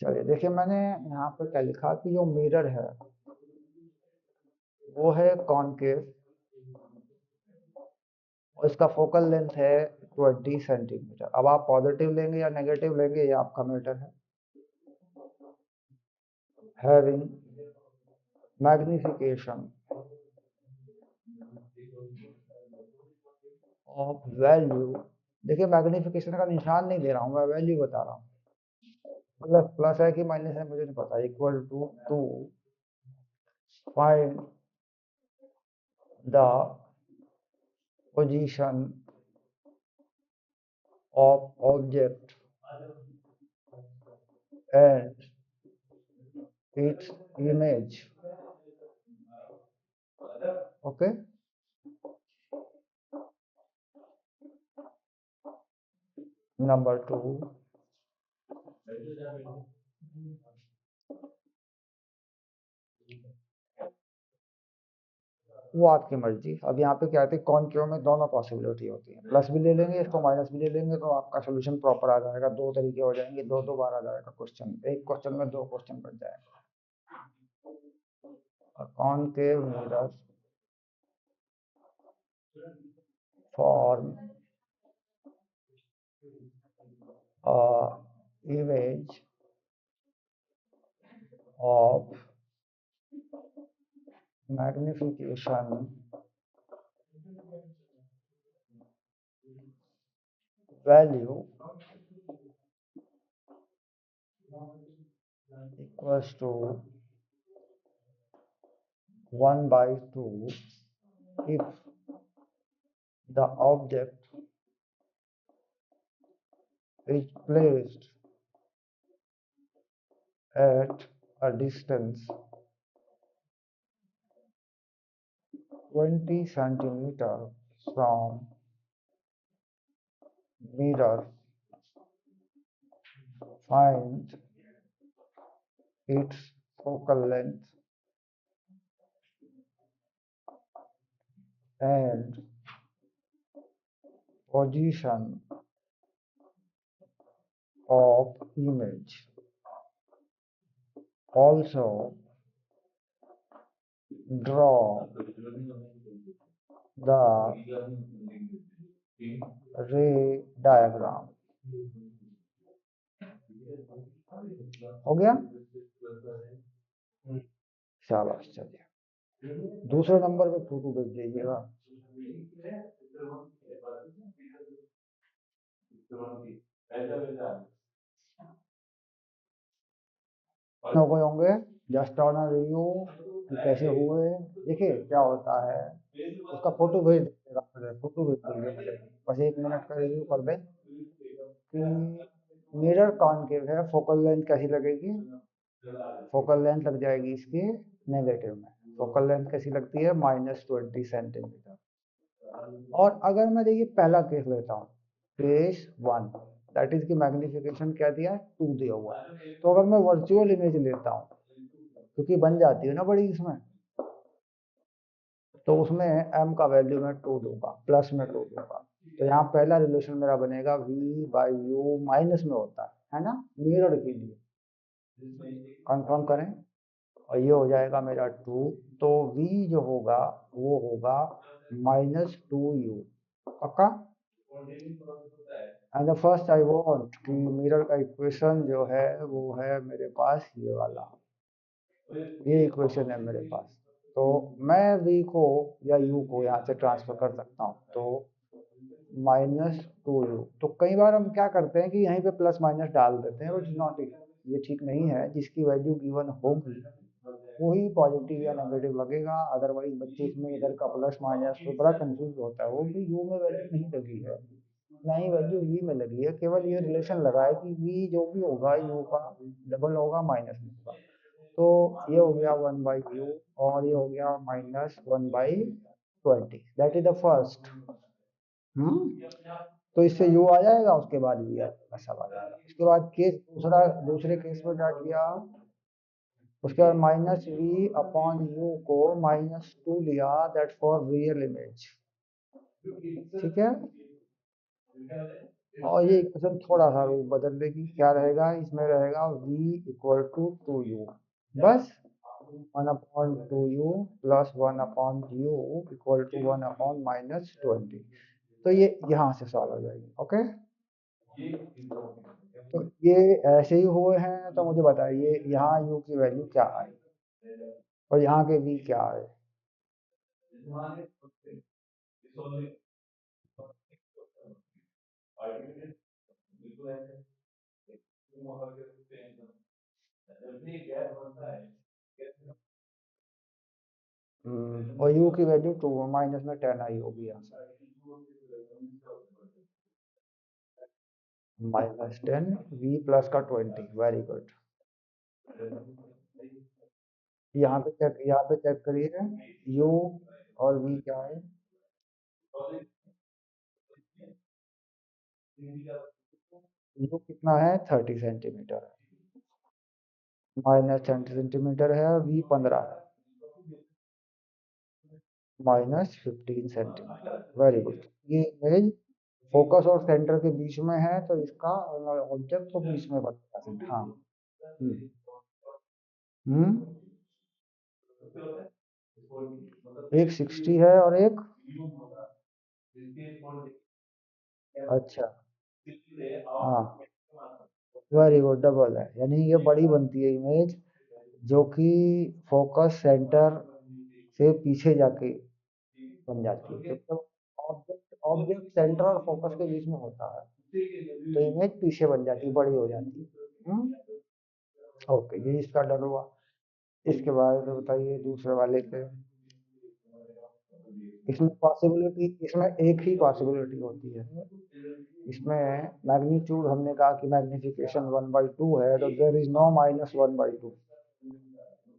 चलिए देखिए, मैंने यहाँ पे क्या लिखा कि जो मिरर है वो है कॉनकेव और इसका फोकल लेंथ है 20 सेंटीमीटर। अब आप पॉजिटिव लेंगे या नेगेटिव लेंगे ये आपका मैटर है। हैविंग मैग्निफिकेशन ऑफ वैल्यू, देखिए मैग्निफिकेशन का निशान नहीं दे रहा हूँ, मैं वैल्यू बता रहा हूँ। प्लस प्लस है कि माइनस है मुझे नहीं पता। Equal to find the position of object and its image. Okay, number 2, वो आपकी मर्जी। अब यहाँ पे क्या है, कॉनकेव में दोनों पॉसिबिलिटी होती है, प्लस भी ले लेंगे इसको माइनस भी ले लेंगे तो आपका सोल्यूशन प्रॉपर आ जाएगा। दो तरीके हो जाएंगे, दो दो बार आ जाएगा क्वेश्चन, एक क्वेश्चन में दो क्वेश्चन बन जाएगा। Concave mirror form image of magnification value equals to 1/2 if the object is placed at a distance 20 centimeter from mirror. Find its focal length and position of image. Also draw the ray diagram। हो गया? शाबाश। चलिए दूसरे number पे photo भेज दीजिएगा। हो गए होंगे, जस्ट ऑन रिव्यू कि कैसे हुए। देखिए क्या होता है, उसका फोटो भेज दीजिएगा, फोटो भेज दीजिए मुझे, बस 1 मिनट का रिव्यू कर दें कि मिरर कॉनकेव है, फोकल लेंथ कैसी लगेगी। फोकल लेंथ लग जाएगी इसकी नेगेटिव में। फोकल लेंथ कैसी लगती है, -20 सेंटीमीटर। और अगर मैं देखिए पहला केस लेता हूँ, केस 1, दैट इज की मैग्निफिकेशन क्या दिया है, 2 दिया हुआ है। तो अगर मैं वर्चुअल इमेज लेता हूँ, क्योंकि बन जाती है ना बड़ी इसमें, तो उसमें m का वैल्यू मैं 2 दूंगा, प्लस में 2 दूंगा। तो यहाँ पहला रिलेशन मेरा बनेगा v/u माइनस में होता है ना, मिरर के लिए। कंफर्म करें, और ये हो जाएगा मेरा 2। तो v जो होगा वो होगा -2u। पक्का? And the first I want कि मिरर का इक्वेशन जो है वो है मेरे पास ये वाला, ये इक्वेशन है मेरे पास। तो मैं v को या u को यहाँ से ट्रांसफर कर सकता हूँ, तो -2u। तो कई बार हम क्या करते हैं कि यहीं पे प्लस माइनस डाल देते हैं, बट नॉट, ये ठीक नहीं है। जिसकी वैल्यू गिवन होगी वही पॉजिटिव या नेगेटिव लगेगा। अदरवाइज बच्चे इसमें इधर का प्लस माइनस तो बड़ा कंफ्यूज होता है। वो भी यू में वैल्यू नहीं लगी है, ना ही वैल्यू वी में लगी है, केवल ये रिलेशन लगा है कि वी जो भी होगा यू का डबल होगा, माइनस में होगा। तो ये हो गया 1/u और ये हो गया -1/20, दैट इज द फर्स्ट। तो इससे u आ जाएगा, उसके बाद v ऐसा आ जाएगा। उसके बाद केस दूसरा, दूसरे केस में क्या किया, उसके बाद -v/u को -2 लिया, दैट फॉर रियल इमेज। ठीक है, और ये इक्वेशन थोड़ा सा रूप बदल देगी, क्या रहेगा इसमें, रहेगा v इक्वल टू 2u, बस 1/2u plus 1/u equal to 1/-20। तो ये यहाँ से सॉल्व हो जाएगी। ओके, तो ये ऐसे ही हुए हैं, तो मुझे बताइए यहाँ u की वैल्यू क्या आई और यहाँ के v क्या आए। और u की वैल्यू 2 माइनस में 10 आई होगी यहाँ से, -10 v प्लस का 20। Very good. यहाँ पे चेक करिए u और v क्या है। u कितना है, 30 सेंटीमीटर है, -30 सेंटीमीटर है, v 15 है, -15 सेंटीमीटर। Very good. ये इमेज फोकस और सेंटर के बीच में है, तो इसका ऑब्जेक्ट तो बीच में बनता है। हाँ। हम्म। हम्म। एक 60 है और एक, अच्छा, हाँ, वेरी गुड, डबल है, यानी ये बड़ी बनती है इमेज, जो कि फोकस सेंटर से पीछे जाके बन जाती है, तो ऑब्जेक्ट ऑब्जेक्ट सेंटर और फोकस के बीच में होता है, तो इमेज पीछे बन जाती है, बड़ी हो जाती है। ओके, ये इसका डन हुआ। इसके बाद में बताइए दूसरे वाले के। इसमें एक ही पॉसिबिलिटी होती है। इसमें मैग्नीट्यूड हमने कहा कि मैग्निफिकेशन 1/2 है, तो देयर इज नो -1/2,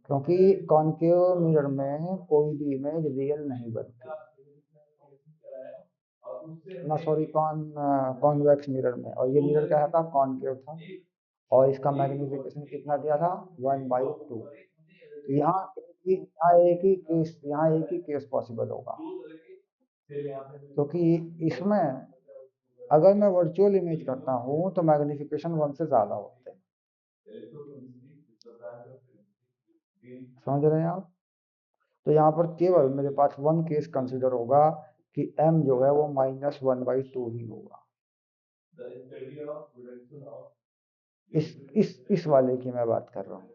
क्योंकि कॉनकेव मिरर में कोई भी इमेज रियल नहीं बनती ना, सॉरी, कॉन्वेक्स मिरर में, और ये मिरर क्या था, कॉनकेव था, और इसका मैग्निफिकेशन कितना दिया था, 1/2। तो यहाँ एक ही केस पॉसिबल होगा, क्योंकि इसमें अगर मैं वर्चुअल इमेज करता हूँ तो मैग्निफिकेशन 1 से ज़्यादा होते हैं, समझ रहे हैं आप। तो यहाँ पर केवल मेरे पास वन केस कंसिडर होगा कि m जो है वो -1/2 ही होगा। इस वाले की मैं बात कर रहा हूँ।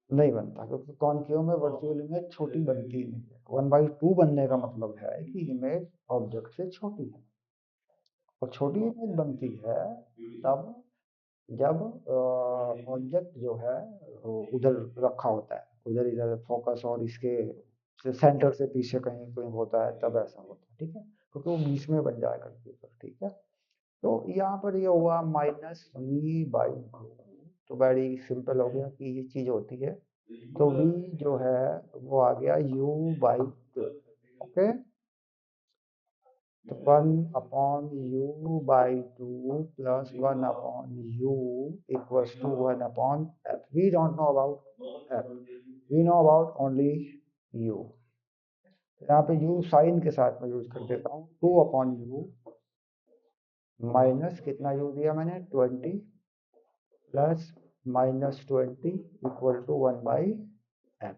नहीं बनता, क्योंकि कॉनकेव में वर्चुअल इमेज छोटी बनती नहीं है। 1/2 बनने का मतलब है कि इमेज ऑब्जेक्ट से छोटी है, और छोटी इमेज बनती है तब जब ऑब्जेक्ट जो है वो उधर रखा होता है, उधर इधर फोकस और इसके सेंटर से पीछे कहीं कहीं होता है, तब ऐसा होता है, ठीक है, क्योंकि वो बीच में बन जाया करती है, ठीक है। तो यहाँ पर ये हुआ -v/2, तो बड़ी सिंपल हो गया कि ये चीज होती है, तो v जो है वो आ गया u/2। ओके, तो 1/u/2 plus 1/u equals to 1/f। We don't know about f, we know about only u। यहाँ पे u साइन के साथ में यूज कर देता हूँ, 2/u माइनस कितना u दिया मैंने, 20, प्लस -20 इक्वल टू 1/f।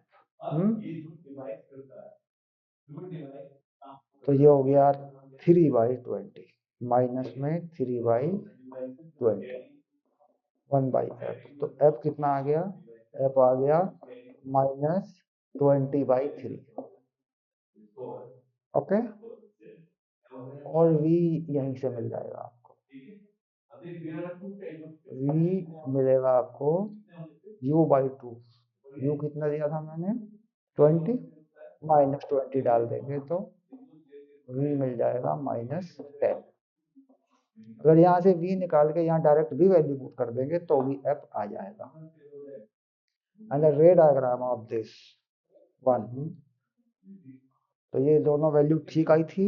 तो ये हो गया 3/20, माइनस में 3/20, 1/f। तो f कितना आ गया, f आ गया -20/3। ओके, और v यहीं से मिल जाएगा आपको, v मिलेगा आपको u/2। u कितना दिया था मैंने, 20, -20 डाल देंगे तो v मिल जाएगा -10। अगर यहाँ से v निकाल के यहाँ डायरेक्ट v वैल्यू पुट कर देंगे तो भी f आ जाएगा। एंड द रे डायग्राम ऑफ दिस वन, तो ये दोनों वैल्यू ठीक आई थी।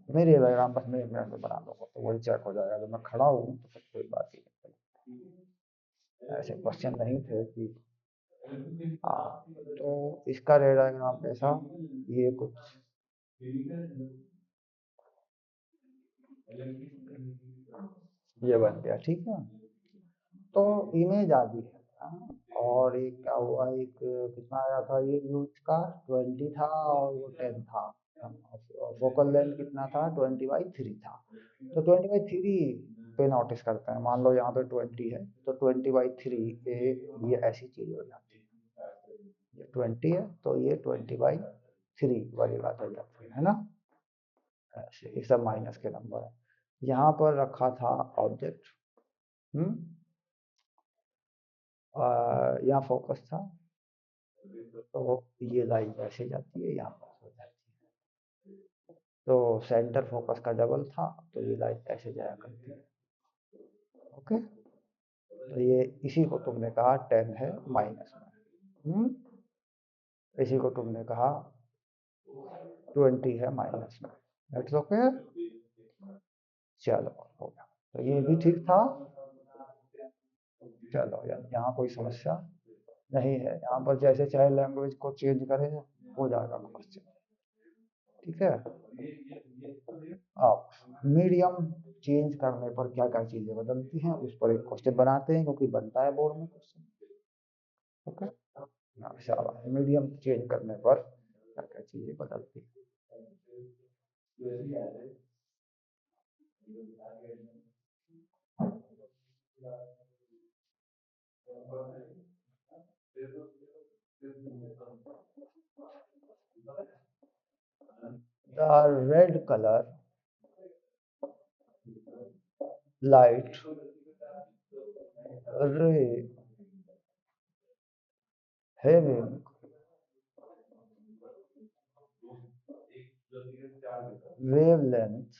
मेरे डायग्राम बस मैं 1 मिनट में बना दूंगा, तो वही चेक हो जाएगा, जब मैं खड़ा हूँ तो फिर कोई बात ही नहीं। ऐसे क्वेश्चन नहीं थे कि हाँ, तो इसका रे डायग्राम कैसा, ये कुछ ये बन गया, ठीक है। तो इमेज आ गई है, हाँ? और एक क्या हुआ, एक कितना आया था ये यूज का 20 था और वो 10 था। फोकल लेंथ कितना था, 20/3 था। तो 20/3 पे नोटिस करते हैं, मान लो यहाँ पे 20 है तो 20/3 ये ऐसी चीज हो जाती है। ये 20 है तो ये 20/3 वाली बात हो जाती है ना। ऐसे ये सब माइनस के नंबर है। यहाँ पर रखा था ऑब्जेक्ट, हम्म, यहाँ फोकस था, तो ये लाइन ऐसे जाती है, यहाँ पास हो जाती है। तो सेंटर फोकस का डबल था तो ये लाइन ऐसे जाया करती है। ओके, तो ये इसी को तुमने कहा 10 है माइनस में, इसी को तुमने कहा 20 है माइनस में। दैट्स ओके, चलो हो गया। तो ये भी ठीक था, चलो यार यहाँ कोई समस्या नहीं है। यहाँ पर जैसे चाहे लैंग्वेज को चेंज करें हो जाएगा क्वेश्चन, ठीक है। अब मीडियम चेंज करने पर क्या क्या चीजें बदलती हैं उस पर एक क्वेश्चन बनाते हैं, क्योंकि बनता है बोर्ड में क्वेश्चन। ओके, शाबाश, मीडियम चेंज करने पर क्या क्या चीजें बदलती हैं। Red colour light ray having wavelength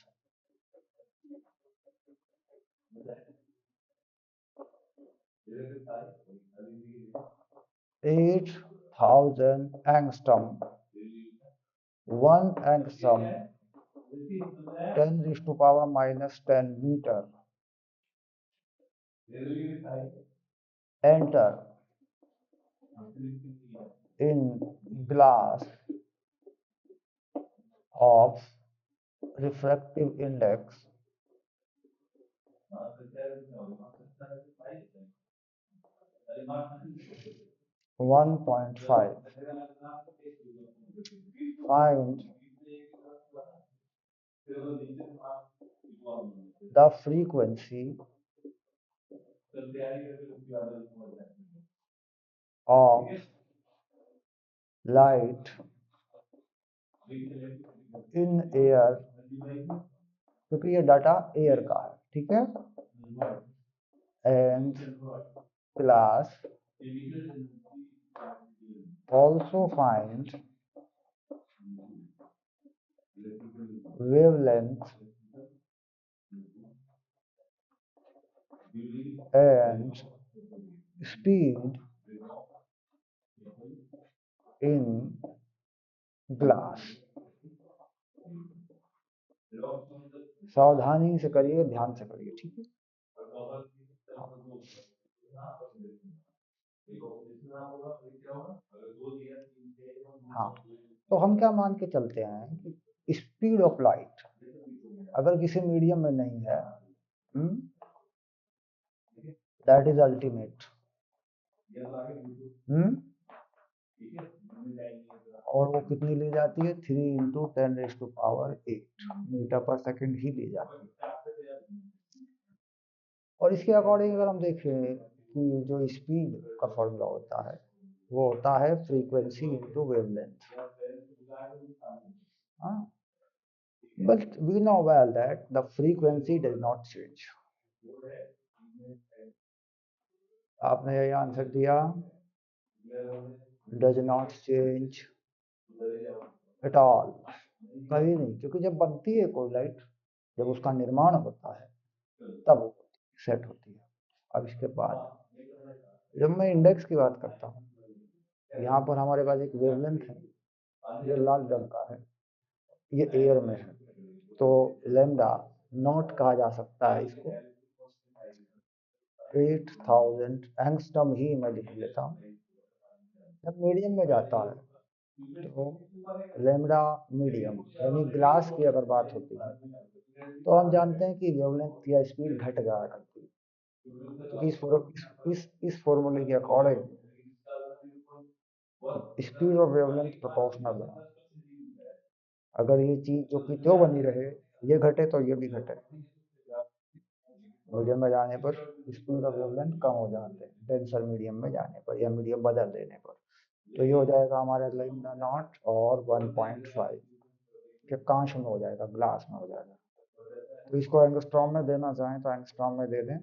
8000 angstrom, 1 angstrom 10 raised to power minus 10 meter enter in glass of refractive index 1.5, find the frequency of light in air, क्योंकि ये डाटा एयर का है, ठीक है। And class also find wavelength and speed in glass। सावधानी से करिए, ध्यान से करिए, ठीक है। हाँ, तो हम क्या मान के चलते हैं कि स्पीड ऑफ लाइट अगर किसी मीडियम में नहीं है, दैट इज अल्टीमेट, और वो कितनी ली जाती है, 3 × 10⁻⁸ मीटर पर सेकंड ही ली जाती है। और इसके अकॉर्डिंग अगर हम देखें कि जो स्पीड का फॉर्मूला होता है वो होता है frequency into wavelength. But we know well that the frequency does not change. आपने यही आंसर दिया, does not change at all, कहीं नहीं, क्योंकि जब बनती है कोई लाइट, जब उसका निर्माण होता है तब सेट होती है। अब इसके बाद जब मैं इंडेक्स की बात करता हूँ, यहाँ पर हमारे पास एक वेवलेंथ है, ये लाल रंग का है, ये एयर में है, तो लैम्डा नॉट कहा जा सकता है इसको। 8000 एंगस्ट्रॉम ही मैं लिख लेता हूँ, जब मीडियम में जाता है तो लैम्ब्डा मीडियम यानी ग्लास की अगर बात होती है तो हम जानते हैं कि वेवलेंथ या स्पीड घट जाया करती है। तो इस फॉर्मूले के अकॉर्डिंग स्पीड और वेवलेंथ प्रोपोर्शनल है। अगर ये चीज जो कि त्यों बनी रहे, ये घटे तो ये भी घटे। मीडियम में जाने पर स्पीड और वेवलेंथ कम हो जाते हैं डेंसर मीडियम में जाने पर या मीडियम बदल देने पर। तो ये हो जाएगा हमारा लैम्ब्डा नॉट और 1.5 के कांच में हो जाएगा, ग्लास में हो जाएगा। तो इसको एंगस्ट्रॉम में देना चाहें तो एंगस्ट्रॉम में दे दें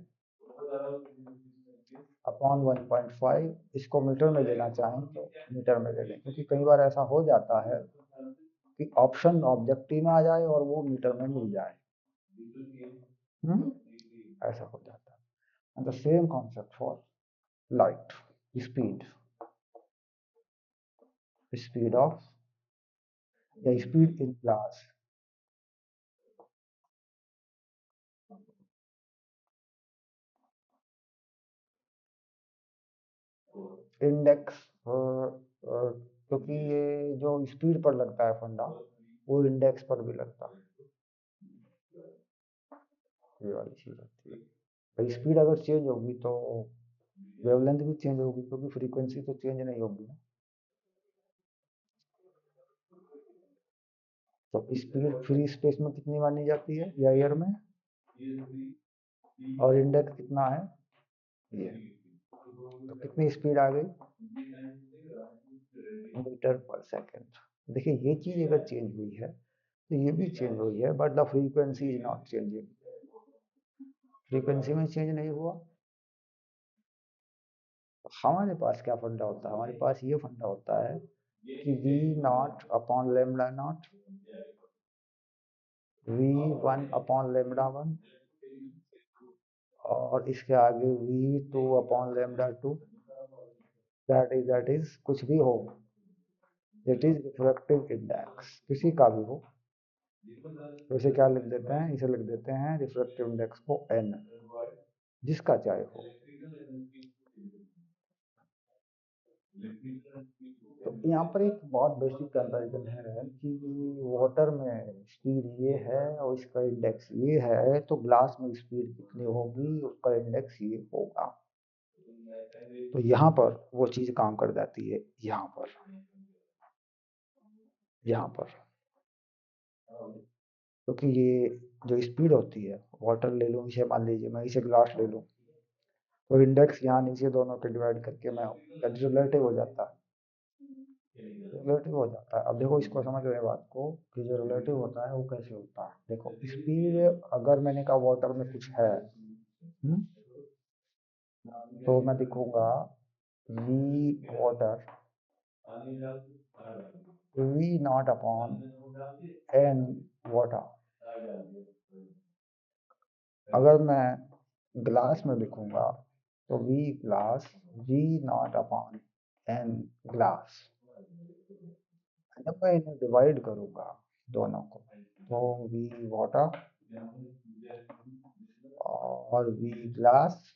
अपॉन 1.5। इसको मीटर में देना चाहें तो मीटर में दे दें, क्योंकि कई बार ऐसा हो जाता है कि ऑप्शन ऑब्जेक्टिव में आ जाए और वो मीटर में मिल जाए। ऐसा हो जाता है। And the same concept for light speed, speed of या स्पीड इन ग्लास। इंडेक्स क्योंकि ये जो स्पीड पर लगता है फंडा, वो इंडेक्स पर भी लगता है। ये वाली चीज होती है भाई। स्पीड अगर चेंज होगी तो वेवलेंथ भी चेंज होगी, क्योंकि फ्रीक्वेंसी तो चेंज नहीं होगी ना। तो स्पीड फ्री स्पेस में कितनी मानी जाती है या एयर में, और इंडेक्स कितना है ये। तो कितनी स्पीड आ गई, मीटर पर सेकेंड। देखिए ये चीज अगर चेंज हुई है तो ये भी चेंज हुई है, but the frequency is not changing. Frequency में चेंज नहीं हुआ। तो हमारे पास क्या फंडा होता है, हमारे पास ये फंडा होता है कि v naught upon lambda naught, v one upon lambda one, और इसके आगे v two upon lambda two. That is कुछ भी हो, इट इज रिफ्रैक्टिव इंडेक्स किसी का भी हो। तो इसे क्या लिख देते हैं, इसे लिख देते हैं रिफ्रैक्टिव इंडेक्स को एन, जिसका चाहे हो। तो यहाँ पर एक बहुत बेसिक कंपैरिजन है कि वाटर में स्पीड ये है और इसका इंडेक्स ये है, तो ग्लास में स्पीड कितनी होगी उसका इंडेक्स ये होगा। तो यहाँ पर वो चीज काम कर जाती है। यहाँ पर क्योंकि ये जो स्पीड होती है, वाटर ले लूँ इसे, मान लीजिए मैं इसे ग्लास ले लूँ, तो इंडेक्स यहाँ नीचे दोनों के डिवाइड करके मैं रिलेटिव हो जाता है, रिलेटिव हो जाता है। अब देखो इसको समझ रहे बात को कि जो रिलेटिव होता है वो कैसे होता है। देखो स्पीड अगर मैंने कहा वाटर में कुछ है, तो मैं लिखूंगा v water v naught upon n water. अगर मैं ग्लास में लिखूंगा तो v glass v naught upon n glass. जब मैं इन्हें डिवाइड करूंगा दोनों को, तो वी वाटर और वी ग्लास,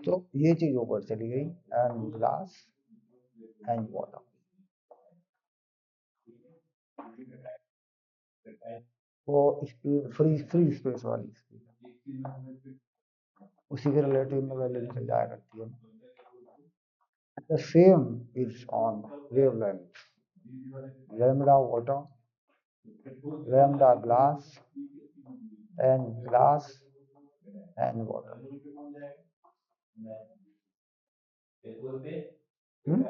तो ये चीज ऊपर चली गई, एंड ग्लास एंड वाटर। वो स्पीड फ्री फ्री स्पेस वाली स्पीड, उसी के रिलेटिव में वैल्यू निकल जाया करती है। The same is on wavelength. Lambda water, lambda glass, and glass and water. हम्म?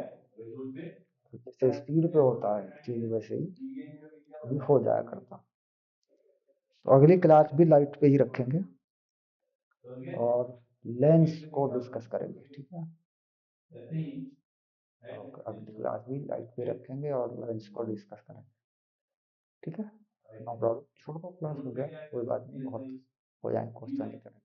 जैसे स्पीड पे होता है चीज, वैसे ही भी हो जाया करता। तो अगली क्लास भी लाइट पे ही रखेंगे और लेंस को डिस्कस करेंगे, ठीक है। और अगली क्लास भी लाइट पे रखेंगे और लेंस को डिस्कस करेंगे, ठीक है। नो प्रॉब्लम, छोड़ दो, क्लास हो गया, कोई बात नहीं, बहुत हो जाए क्वेश्चन की तरह।